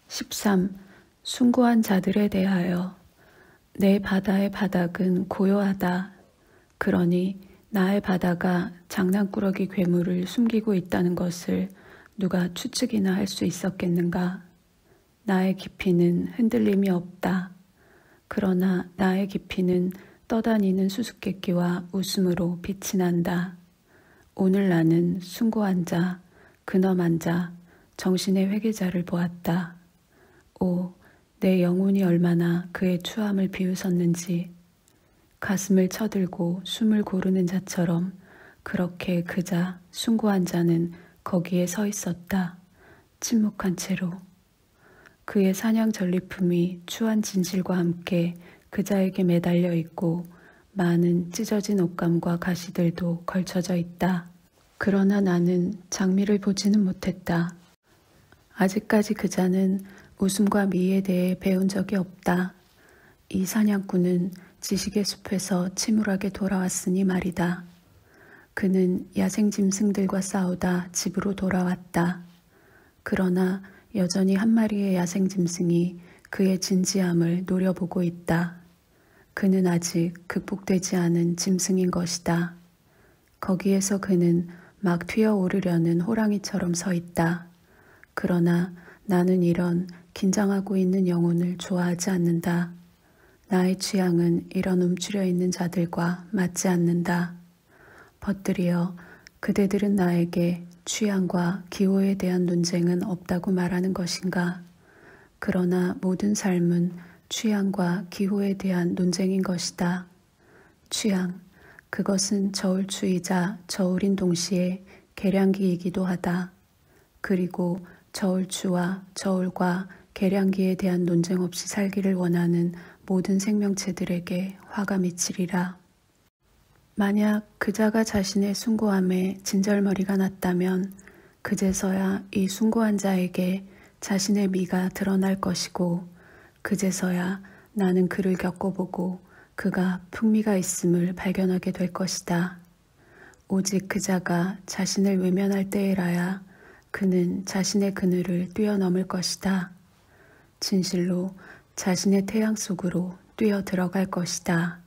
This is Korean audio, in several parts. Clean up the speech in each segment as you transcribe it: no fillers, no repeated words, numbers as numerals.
13. 숭고한 자들에 대하여. 내 바다의 바닥은 고요하다. 그러니 나의 바다가 장난꾸러기 괴물을 숨기고 있다는 것을 누가 추측이나 할 수 있었겠는가? 나의 깊이는 흔들림이 없다. 그러나 나의 깊이는 떠다니는 수수께끼와 웃음으로 빛이 난다. 오늘 나는 숭고한 자, 근엄한 자, 정신의 회개자를 보았다. 오, 내 영혼이 얼마나 그의 추함을 비웃었는지. 가슴을 쳐들고 숨을 고르는 자처럼 그렇게 그 자, 숭고한 자는 거기에 서 있었다. 침묵한 채로. 그의 사냥 전리품이 추한 진실과 함께 그 자에게 매달려 있고 많은 찢어진 옷감과 가시들도 걸쳐져 있다. 그러나 나는 장미를 보지는 못했다. 아직까지 그 자는 웃음과 미에 대해 배운 적이 없다. 이 사냥꾼은 지식의 숲에서 침울하게 돌아왔으니 말이다. 그는 야생 짐승들과 싸우다 집으로 돌아왔다. 그러나 여전히 한 마리의 야생 짐승이 그의 진지함을 노려보고 있다. 그는 아직 극복되지 않은 짐승인 것이다. 거기에서 그는 막 튀어오르려는 호랑이처럼 서 있다. 그러나 나는 이런 긴장하고 있는 영혼을 좋아하지 않는다. 나의 취향은 이런 움츠려 있는 자들과 맞지 않는다. 벗들이여, 그대들은 나에게 취향과 기호에 대한 논쟁은 없다고 말하는 것인가? 그러나 모든 삶은 취향과 기호에 대한 논쟁인 것이다. 취향, 그것은 저울추이자 저울인 동시에 계량기이기도 하다. 그리고 저울추와 저울과 계량기에 대한 논쟁 없이 살기를 원하는 모든 생명체들에게 화가 미치리라. 만약 그 자가 자신의 숭고함에 진절머리가 났다면 그제서야 이 숭고한 자에게 자신의 미가 드러날 것이고 그제서야 나는 그를 겪어보고 그가 풍미가 있음을 발견하게 될 것이다. 오직 그 자가 자신을 외면할 때에라야 그는 자신의 그늘을 뛰어넘을 것이다. 진실로 자신의 태양 속으로 뛰어 들어갈 것이다.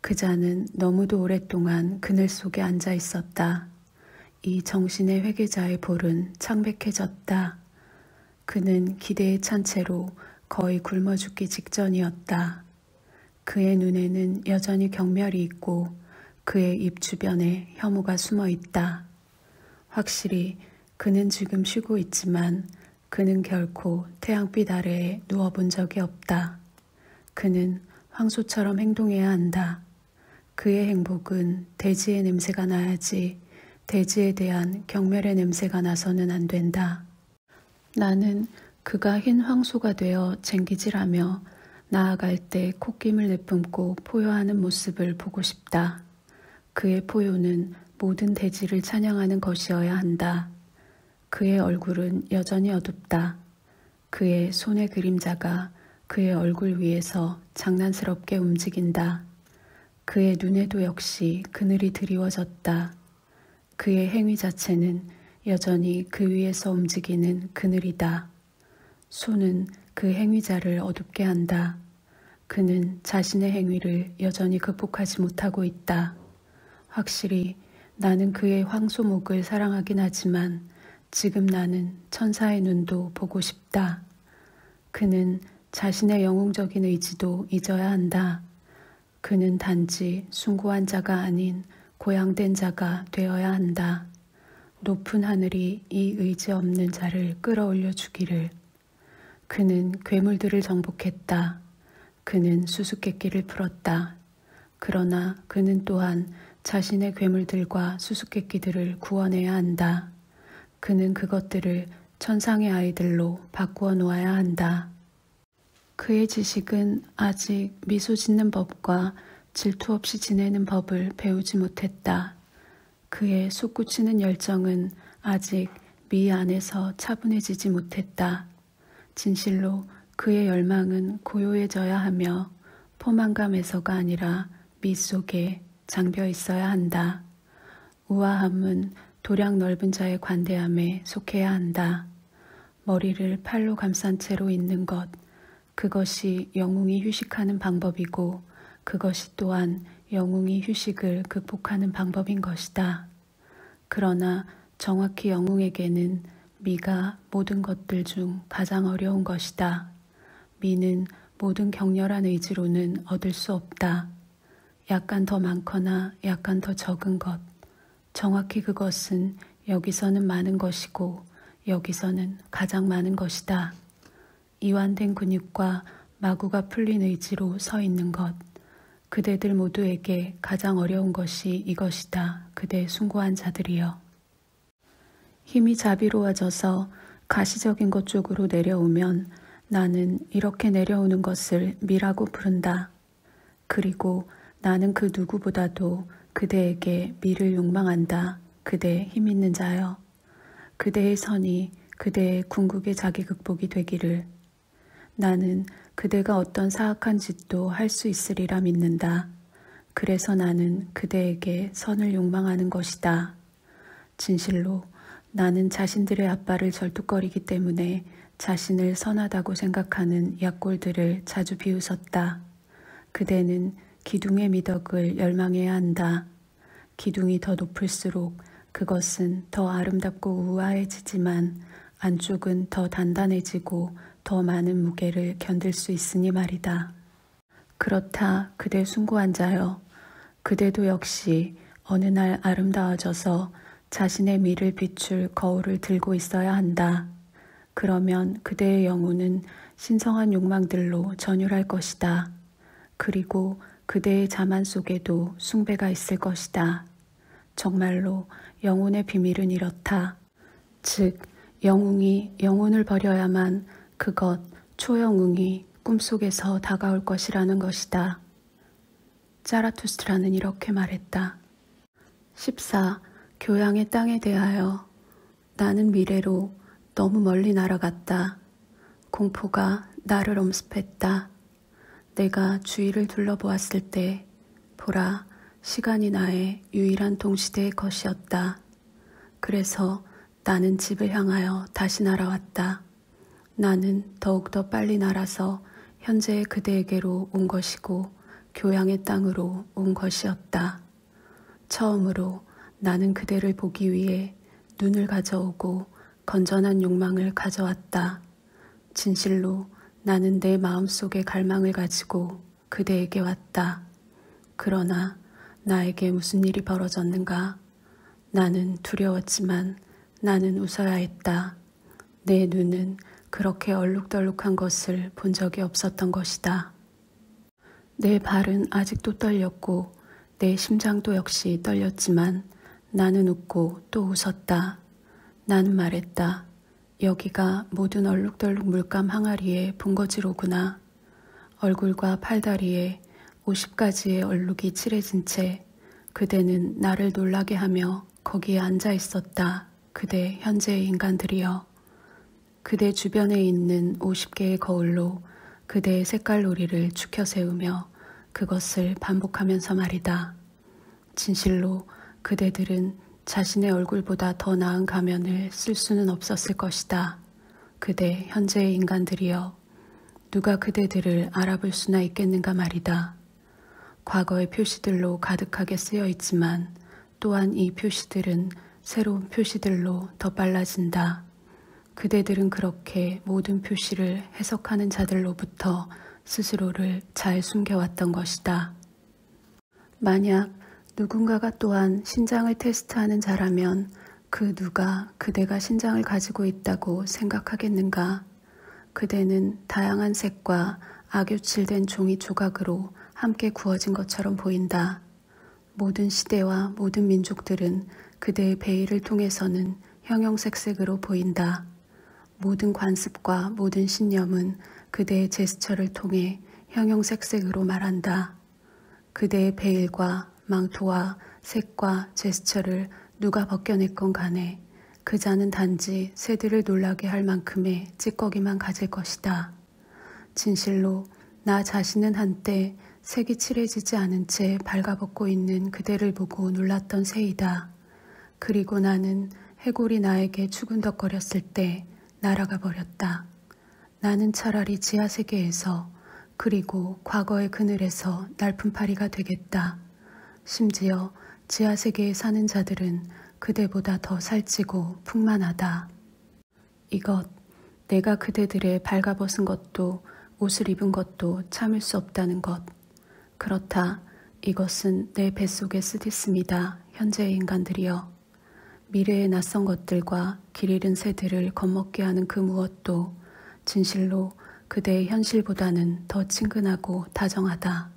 그 자는 너무도 오랫동안 그늘 속에 앉아 있었다. 이 정신의 회개자의 볼은 창백해졌다. 그는 기대에 찬 채로 거의 굶어 죽기 직전이었다. 그의 눈에는 여전히 경멸이 있고 그의 입 주변에 혐오가 숨어 있다. 확실히 그는 지금 쉬고 있지만 그는 결코 태양빛 아래에 누워본 적이 없다. 그는 황소처럼 행동해야 한다. 그의 행복은 대지의 냄새가 나야지 대지에 대한 경멸의 냄새가 나서는 안 된다. 나는 그가 흰 황소가 되어 쟁기질하며 나아갈 때 콧김을 내뿜고 포효하는 모습을 보고 싶다. 그의 포효는 모든 대지를 찬양하는 것이어야 한다. 그의 얼굴은 여전히 어둡다. 그의 손의 그림자가 그의 얼굴 위에서 장난스럽게 움직인다. 그의 눈에도 역시 그늘이 드리워졌다. 그의 행위 자체는 여전히 그 위에서 움직이는 그늘이다. 손은 그 행위자를 어둡게 한다. 그는 자신의 행위를 여전히 극복하지 못하고 있다. 확실히 나는 그의 황소목을 사랑하긴 하지만 지금 나는 천사의 눈도 보고 싶다. 그는 자신의 영웅적인 의지도 잊어야 한다. 그는 단지 숭고한 자가 아닌 고양된 자가 되어야 한다. 높은 하늘이 이 의지 없는 자를 끌어올려 주기를. 그는 괴물들을 정복했다. 그는 수수께끼를 풀었다. 그러나 그는 또한 자신의 괴물들과 수수께끼들을 구원해야 한다. 그는 그것들을 천상의 아이들로 바꾸어 놓아야 한다. 그의 지식은 아직 미소 짓는 법과 질투 없이 지내는 법을 배우지 못했다. 그의 솟구치는 열정은 아직 미 안에서 차분해지지 못했다. 진실로 그의 열망은 고요해져야 하며 포만감에서가 아니라 미 속에 잠겨 있어야 한다. 우아함은 도량 넓은 자의 관대함에 속해야 한다. 머리를 팔로 감싼 채로 있는 것, 그것이 영웅이 휴식하는 방법이고 그것이 또한 영웅이 휴식을 극복하는 방법인 것이다. 그러나 정확히 영웅에게는 미가 모든 것들 중 가장 어려운 것이다. 미는 모든 격렬한 의지로는 얻을 수 없다. 약간 더 많거나 약간 더 적은 것. 정확히 그것은 여기서는 많은 것이고 여기서는 가장 많은 것이다. 이완된 근육과 마구가 풀린 의지로 서 있는 것. 그대들 모두에게 가장 어려운 것이 이것이다. 그대 숭고한 자들이여. 힘이 자비로워져서 가시적인 것 쪽으로 내려오면 나는 이렇게 내려오는 것을 미라고 부른다. 그리고 나는 그 누구보다도 그대에게 미를 욕망한다. 그대 힘 있는 자여. 그대의 선이 그대의 궁극의 자기 극복이 되기를. 나는 그대가 어떤 사악한 짓도 할 수 있으리라 믿는다. 그래서 나는 그대에게 선을 욕망하는 것이다. 진실로 나는 자신들의 아빠를 절뚝거리기 때문에 자신을 선하다고 생각하는 약골들을 자주 비웃었다. 그대는 기둥의 미덕을 열망해야 한다. 기둥이 더 높을수록 그것은 더 아름답고 우아해지지만 안쪽은 더 단단해지고 더 많은 무게를 견딜 수 있으니 말이다. 그렇다 그대 숭고한 자여. 그대도 역시 어느 날 아름다워져서 자신의 미를 비출 거울을 들고 있어야 한다. 그러면 그대의 영혼은 신성한 욕망들로 전율할 것이다. 그리고 그대의 자만 속에도 숭배가 있을 것이다. 정말로 영혼의 비밀은 이렇다. 즉 영웅이 영혼을 버려야만 그것 초영웅이 꿈속에서 다가올 것이라는 것이다. 자라투스트라는 이렇게 말했다. 14. 교양의 땅에 대하여. 나는 미래로 너무 멀리 날아갔다. 공포가 나를 엄습했다. 내가 주위를 둘러보았을 때 보라, 시간이 나의 유일한 동시대의 것이었다. 그래서 나는 집을 향하여 다시 날아왔다. 나는 더욱더 빨리 날아서 현재의 그대에게로 온 것이고 교양의 땅으로 온 것이었다. 처음으로 나는 그대를 보기 위해 눈을 가져오고 건전한 욕망을 가져왔다. 진실로 나는 내 마음속의 갈망을 가지고 그대에게 왔다. 그러나 나에게 무슨 일이 벌어졌는가? 나는 두려웠지만 나는 웃어야 했다. 내 눈은 그렇게 얼룩덜룩한 것을 본 적이 없었던 것이다. 내 발은 아직도 떨렸고 내 심장도 역시 떨렸지만 나는 웃고 또 웃었다. 나는 말했다. 여기가 모든 얼룩덜룩 물감 항아리의 본거지로구나. 얼굴과 팔다리에 50가지의 얼룩이 칠해진 채 그대는 나를 놀라게 하며 거기에 앉아 있었다. 그대 현재의 인간들이여. 그대 주변에 있는 50개의 거울로 그대의 색깔놀이를 추켜 세우며 그것을 반복하면서 말이다. 진실로 그대들은 자신의 얼굴보다 더 나은 가면을 쓸 수는 없었을 것이다. 그대 현재의 인간들이여. 누가 그대들을 알아볼 수나 있겠는가 말이다. 과거의 표시들로 가득하게 쓰여 있지만 또한 이 표시들은 새로운 표시들로 더 빨라진다. 그대들은 그렇게 모든 표시를 해석하는 자들로부터 스스로를 잘 숨겨왔던 것이다. 만약 누군가가 또한 신장을 테스트하는 자라면 그 누가 그대가 신장을 가지고 있다고 생각하겠는가? 그대는 다양한 색과 악유칠된 종이 조각으로 함께 구워진 것처럼 보인다. 모든 시대와 모든 민족들은 그대의 베일을 통해서는 형형색색으로 보인다. 모든 관습과 모든 신념은 그대의 제스처를 통해 형형색색으로 말한다. 그대의 베일과 망토와 색과 제스처를 누가 벗겨냈건 간에 그 자는 단지 새들을 놀라게 할 만큼의 찌꺼기만 가질 것이다. 진실로 나 자신은 한때 색이 칠해지지 않은 채 발가벗고 있는 그대를 보고 놀랐던 새이다. 그리고 나는 해골이 나에게 추근덕거렸을 때 날아가 버렸다. 나는 차라리 지하세계에서 그리고 과거의 그늘에서 날품파리가 되겠다. 심지어 지하세계에 사는 자들은 그대보다 더 살찌고 풍만하다. 이것, 내가 그대들의 발가벗은 것도 옷을 입은 것도 참을 수 없다는 것. 그렇다. 이것은 내 뱃속에 쓰디씀이다. 현재의 인간들이여. 미래의 낯선 것들과 길 잃은 새들을 겁먹게 하는 그 무엇도 진실로 그대의 현실보다는 더 친근하고 다정하다.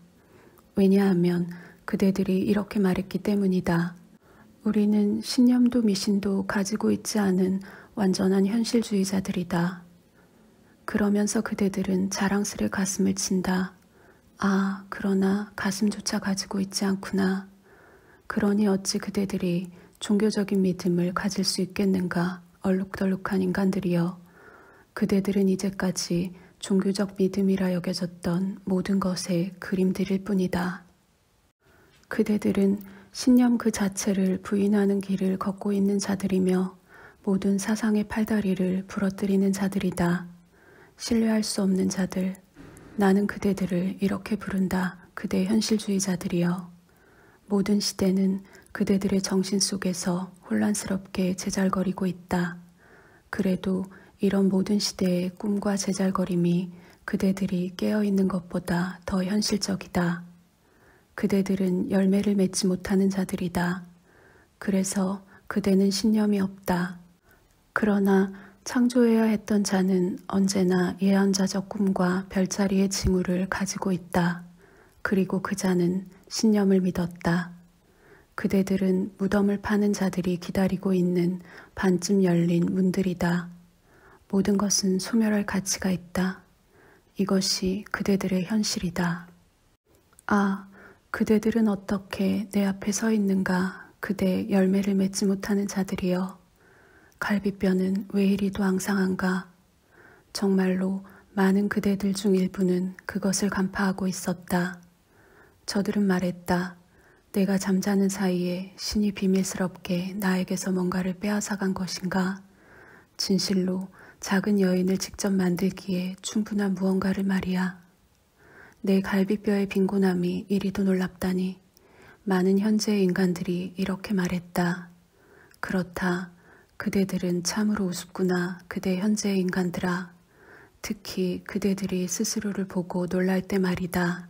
왜냐하면 그대들이 이렇게 말했기 때문이다. 우리는 신념도 미신도 가지고 있지 않은 완전한 현실주의자들이다. 그러면서 그대들은 자랑스레 가슴을 친다. 아, 그러나 가슴조차 가지고 있지 않구나. 그러니 어찌 그대들이 종교적인 믿음을 가질 수 있겠는가. 얼룩덜룩한 인간들이여. 그대들은 이제까지 종교적 믿음이라 여겨졌던 모든 것의 그림들일 뿐이다. 그대들은 신념 그 자체를 부인하는 길을 걷고 있는 자들이며 모든 사상의 팔다리를 부러뜨리는 자들이다. 신뢰할 수 없는 자들. 나는 그대들을 이렇게 부른다. 그대 현실주의자들이여. 모든 시대는 그대들의 정신 속에서 혼란스럽게 제잘거리고 있다. 그래도 이런 모든 시대의 꿈과 제잘거림이 그대들이 깨어있는 것보다 더 현실적이다. 그대들은 열매를 맺지 못하는 자들이다. 그래서 그대는 신념이 없다. 그러나 창조해야 했던 자는 언제나 예언자적 꿈과 별자리의 징후를 가지고 있다. 그리고 그 자는 신념을 믿었다. 그대들은 무덤을 파는 자들이 기다리고 있는 반쯤 열린 문들이다. 모든 것은 소멸할 가치가 있다. 이것이 그대들의 현실이다. 아, 그대들은 어떻게 내 앞에 서 있는가. 그대 열매를 맺지 못하는 자들이여. 갈비뼈는 왜 이리도 앙상한가. 정말로 많은 그대들 중 일부는 그것을 간파하고 있었다. 저들은 말했다. 내가 잠자는 사이에 신이 비밀스럽게 나에게서 뭔가를 빼앗아간 것인가. 진실로 작은 여인을 직접 만들기에 충분한 무언가를 말이야. 내 갈비뼈의 빈곤함이 이리도 놀랍다니. 많은 현재의 인간들이 이렇게 말했다. 그렇다. 그대들은 참으로 우습구나. 그대 현재의 인간들아. 특히 그대들이 스스로를 보고 놀랄 때 말이다.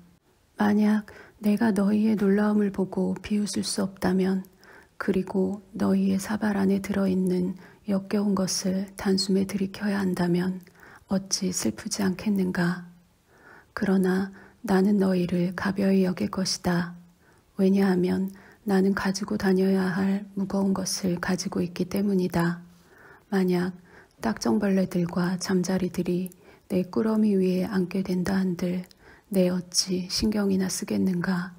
만약 내가 너희의 놀라움을 보고 비웃을 수 없다면, 그리고 너희의 사발 안에 들어있는 역겨운 것을 단숨에 들이켜야 한다면 어찌 슬프지 않겠는가. 그러나 나는 너희를 가벼이 여길 것이다. 왜냐하면 나는 가지고 다녀야 할 무거운 것을 가지고 있기 때문이다. 만약 딱정벌레들과 잠자리들이 내 꾸러미 위에 앉게 된다 한들 내 어찌 신경이나 쓰겠는가.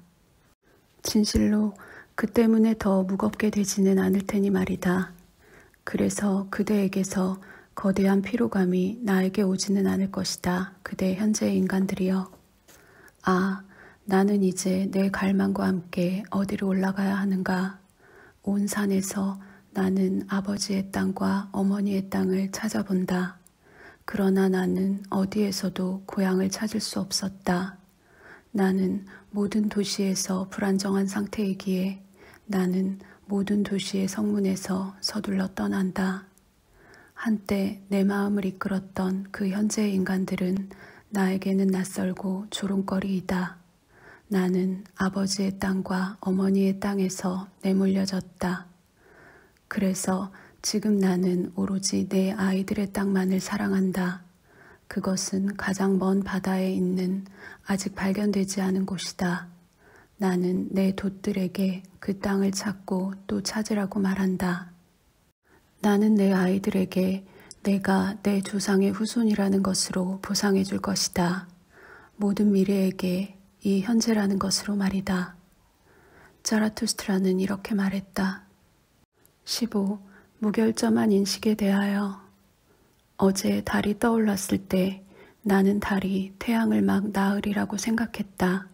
진실로 그 때문에 더 무겁게 되지는 않을 테니 말이다. 그래서 그대에게서 거대한 피로감이 나에게 오지는 않을 것이다. 그대 현재의 인간들이여. 아, 나는 이제 내 갈망과 함께 어디로 올라가야 하는가. 온 산에서 나는 아버지의 땅과 어머니의 땅을 찾아본다. 그러나 나는 어디에서도 고향을 찾을 수 없었다. 나는 모든 도시에서 불안정한 상태이기에 나는 모든 도시의 성문에서 서둘러 떠난다. 한때 내 마음을 이끌었던 그 현재의 인간들은 나에게는 낯설고 조롱거리이다. 나는 아버지의 땅과 어머니의 땅에서 내몰려졌다. 그래서 지금 나는 오로지 내 아이들의 땅만을 사랑한다. 그것은 가장 먼 바다에 있는 아직 발견되지 않은 곳이다. 나는 내 돛들에게 그 땅을 찾고 또 찾으라고 말한다. 나는 내 아이들에게 내가 내 조상의 후손이라는 것으로 보상해 줄 것이다. 모든 미래에게 이 현재라는 것으로 말이다. 자라투스트라는 이렇게 말했다. 15. 무결점한 인식에 대하여. 어제 달이 떠올랐을 때 나는 달이 태양을 막 낳으리라고 생각했다.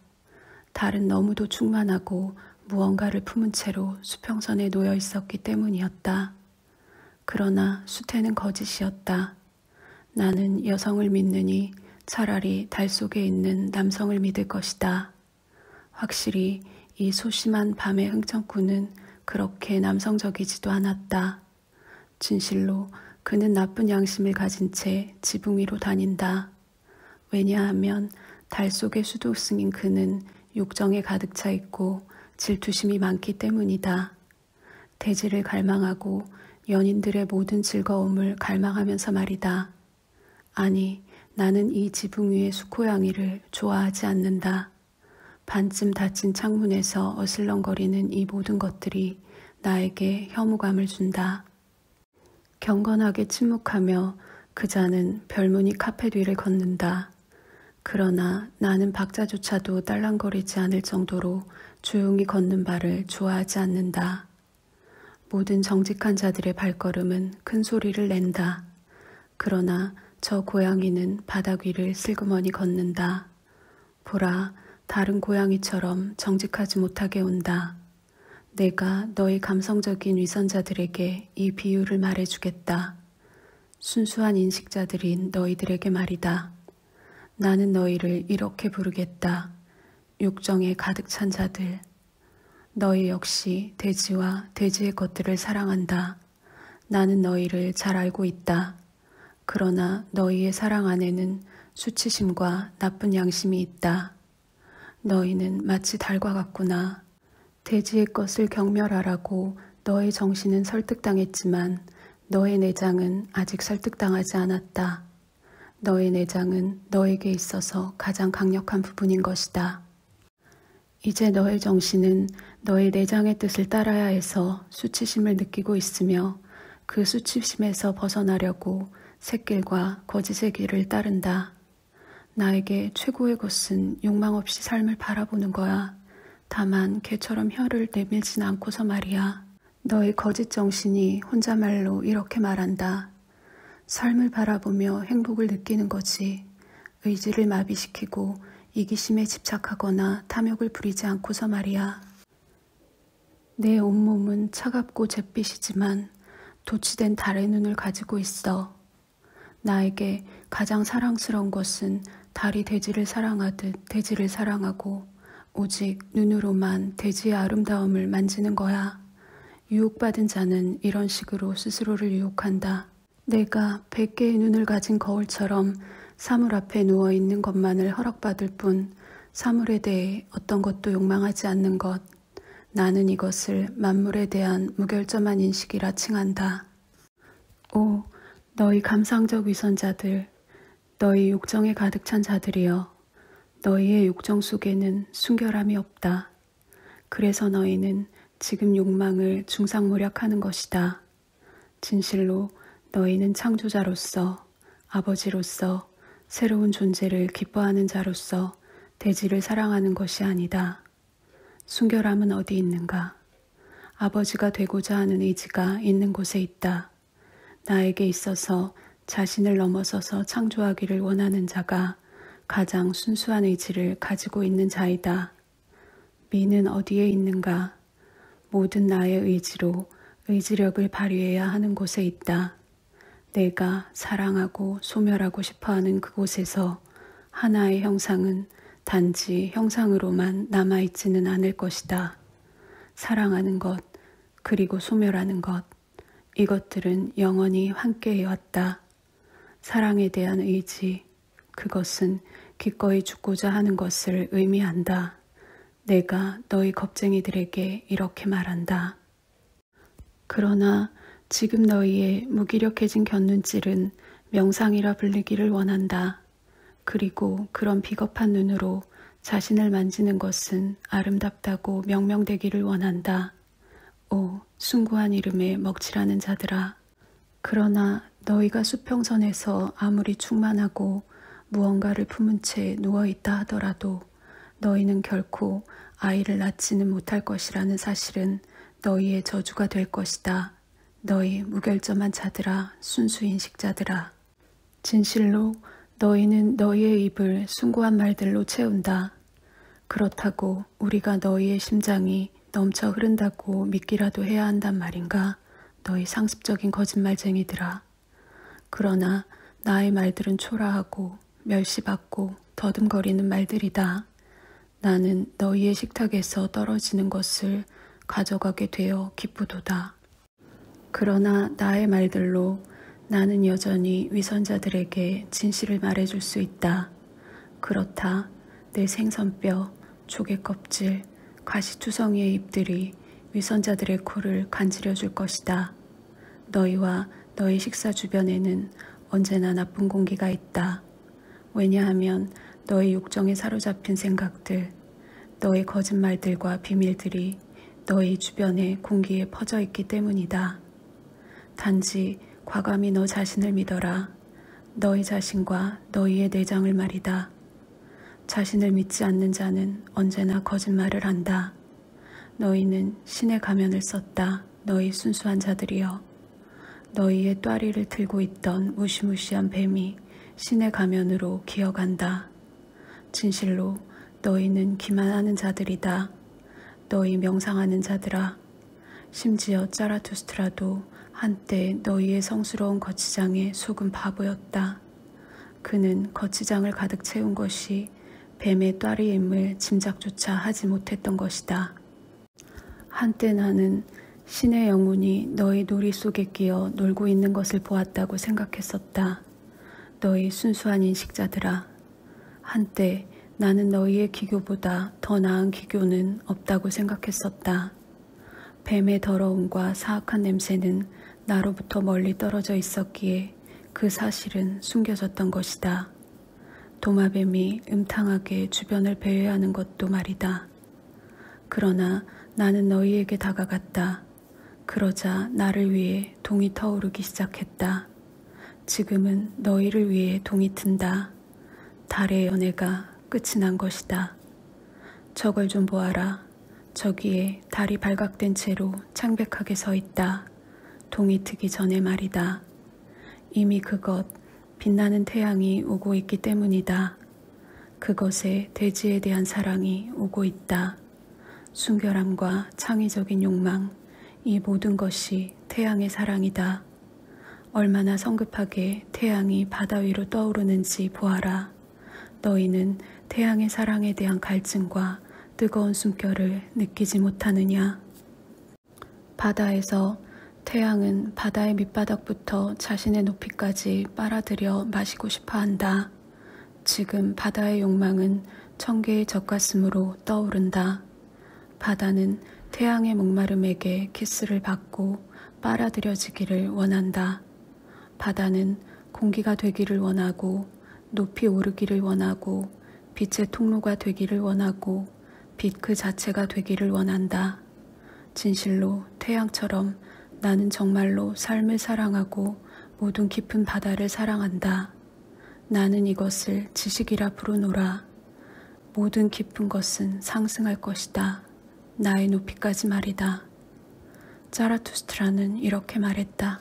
달은 너무도 충만하고 무언가를 품은 채로 수평선에 놓여 있었기 때문이었다. 그러나 수태는 거짓이었다. 나는 여성을 믿느니 차라리 달 속에 있는 남성을 믿을 것이다. 확실히 이 소심한 밤의 흥청꾼은 그렇게 남성적이지도 않았다. 진실로 그는 나쁜 양심을 가진 채 지붕 위로 다닌다. 왜냐하면 달 속의 수도승인 그는 욕정에 가득 차 있고 질투심이 많기 때문이다. 대지를 갈망하고 연인들의 모든 즐거움을 갈망하면서 말이다. 아니, 나는 이 지붕 위의 수코양이를 좋아하지 않는다. 반쯤 닫힌 창문에서 어슬렁거리는 이 모든 것들이 나에게 혐오감을 준다. 경건하게 침묵하며 그자는 별무늬 카펫 위를 걷는다. 그러나 나는 박자조차도 딸랑거리지 않을 정도로 조용히 걷는 발을 좋아하지 않는다. 모든 정직한 자들의 발걸음은 큰 소리를 낸다. 그러나 저 고양이는 바닥 위를 슬그머니 걷는다. 보라, 다른 고양이처럼 정직하지 못하게 온다. 내가 너희 감성적인 위선자들에게 이 비유를 말해주겠다. 순수한 인식자들인 너희들에게 말이다. 나는 너희를 이렇게 부르겠다. 욕정에 가득 찬 자들. 너희 역시 돼지와 돼지의 것들을 사랑한다. 나는 너희를 잘 알고 있다. 그러나 너희의 사랑 안에는 수치심과 나쁜 양심이 있다. 너희는 마치 달과 같구나. 돼지의 것을 경멸하라고 너의 정신은 설득당했지만 너의 내장은 아직 설득당하지 않았다. 너의 내장은 너에게 있어서 가장 강력한 부분인 것이다. 이제 너의 정신은 너의 내장의 뜻을 따라야 해서 수치심을 느끼고 있으며 그 수치심에서 벗어나려고 샛길과 거짓의 길을 따른다. 나에게 최고의 것은 욕망 없이 삶을 바라보는 거야. 다만 개처럼 혀를 내밀진 않고서 말이야. 너의 거짓 정신이 혼자말로 이렇게 말한다. 삶을 바라보며 행복을 느끼는 거지. 의지를 마비시키고 이기심에 집착하거나 탐욕을 부리지 않고서 말이야. 내 온몸은 차갑고 잿빛이지만 도취된 달의 눈을 가지고 있어. 나에게 가장 사랑스러운 것은 달이 돼지를 사랑하듯 돼지를 사랑하고 오직 눈으로만 돼지의 아름다움을 만지는 거야. 유혹받은 자는 이런 식으로 스스로를 유혹한다. 내가 100개의 눈을 가진 거울처럼 사물 앞에 누워있는 것만을 허락받을 뿐 사물에 대해 어떤 것도 욕망하지 않는 것. 나는 이것을 만물에 대한 무결점한 인식이라 칭한다. 오, 너희 감상적 위선자들, 너희 욕정에 가득 찬 자들이여. 너희의 욕정 속에는 순결함이 없다. 그래서 너희는 지금 욕망을 중상모략하는 것이다. 진실로 너희는 창조자로서, 아버지로서, 새로운 존재를 기뻐하는 자로서 대지를 사랑하는 것이 아니다. 순결함은 어디 있는가? 아버지가 되고자 하는 의지가 있는 곳에 있다. 나에게 있어서 자신을 넘어서서 창조하기를 원하는 자가 가장 순수한 의지를 가지고 있는 자이다. 미는 어디에 있는가? 모든 나의 의지로 의지력을 발휘해야 하는 곳에 있다. 내가 사랑하고 소멸하고 싶어하는 그곳에서 하나의 형상은 단지 형상으로만 남아있지는 않을 것이다. 사랑하는 것, 그리고 소멸하는 것, 이것들은 영원히 함께해왔다. 사랑에 대한 의지, 그것은 기꺼이 죽고자 하는 것을 의미한다. 내가 너희 겁쟁이들에게 이렇게 말한다. 그러나 지금 너희의 무기력해진 곁눈질은 명상이라 불리기를 원한다. 그리고 그런 비겁한 눈으로 자신을 만지는 것은 아름답다고 명명되기를 원한다. 오, 숭고한 이름에 먹칠하는 자들아. 그러나 너희가 수평선에서 아무리 충만하고 무언가를 품은 채 누워있다 하더라도 너희는 결코 아이를 낳지는 못할 것이라는 사실은 너희의 저주가 될 것이다. 너희 무결점한 자들아, 순수인식자들아. 진실로 너희는 너희의 입을 숭고한 말들로 채운다. 그렇다고 우리가 너희의 심장이 넘쳐 흐른다고 믿기라도 해야 한단 말인가? 너희 상습적인 거짓말쟁이들아. 그러나 나의 말들은 초라하고 멸시받고 더듬거리는 말들이다. 나는 너희의 식탁에서 떨어지는 것을 가져가게 되어 기쁘도다. 그러나 나의 말들로 나는 여전히 위선자들에게 진실을 말해줄 수 있다. 그렇다. 내 생선뼈, 조개 껍질, 가시투성이의 잎들이 위선자들의 코를 간지려줄 것이다. 너희와 너희 식사 주변에는 언제나 나쁜 공기가 있다. 왜냐하면 너희 욕정에 사로잡힌 생각들, 너희 거짓말들과 비밀들이 너희 주변의 공기에 퍼져 있기 때문이다. 단지 과감히 너 자신을 믿어라. 너희 자신과 너희의 내장을 말이다. 자신을 믿지 않는 자는 언제나 거짓말을 한다. 너희는 신의 가면을 썼다. 너희 순수한 자들이여. 너희의 뙬리를 들고 있던 무시무시한 뱀이 신의 가면으로 기어간다. 진실로 너희는 기만하는 자들이다. 너희 명상하는 자들아. 심지어 자라투스트라도 한때 너희의 성스러운 거치장에 속은 바보였다. 그는 거치장을 가득 채운 것이 뱀의 뙬리임을 짐작조차 하지 못했던 것이다. 한때 나는 신의 영혼이 너희 놀이 속에 끼어 놀고 있는 것을 보았다고 생각했었다. 너희 순수한 인식자들아. 한때 나는 너희의 기교보다 더 나은 기교는 없다고 생각했었다. 뱀의 더러움과 사악한 냄새는 나로부터 멀리 떨어져 있었기에 그 사실은 숨겨졌던 것이다. 도마뱀이 음탕하게 주변을 배회하는 것도 말이다. 그러나 나는 너희에게 다가갔다. 그러자 나를 위해 동이 터오르기 시작했다. 지금은 너희를 위해 동이 튼다. 달의 연애가 끝이 난 것이다. 저걸 좀 보아라. 저기에 달이 발각된 채로 창백하게 서 있다. 동이 트기 전에 말이다. 이미 그것, 빛나는 태양이 오고 있기 때문이다. 그것에 대지에 대한 사랑이 오고 있다. 순결함과 창의적인 욕망, 이 모든 것이 태양의 사랑이다. 얼마나 성급하게 태양이 바다 위로 떠오르는지 보아라. 너희는 태양의 사랑에 대한 갈증과 뜨거운 숨결을 느끼지 못하느냐? 바다에서 태양은 바다의 밑바닥부터 자신의 높이까지 빨아들여 마시고 싶어한다. 지금 바다의 욕망은 천개의 젖가슴으로 떠오른다. 바다는 태양의 목마름에게 키스를 받고 빨아들여지기를 원한다. 바다는 공기가 되기를 원하고 높이 오르기를 원하고 빛의 통로가 되기를 원하고 빛 그 자체가 되기를 원한다. 진실로 태양처럼 나는 정말로 삶을 사랑하고 모든 깊은 바다를 사랑한다. 나는 이것을 지식이라 부르노라. 모든 깊은 것은 상승할 것이다. 나의 높이까지 말이다. 자라투스트라는 이렇게 말했다.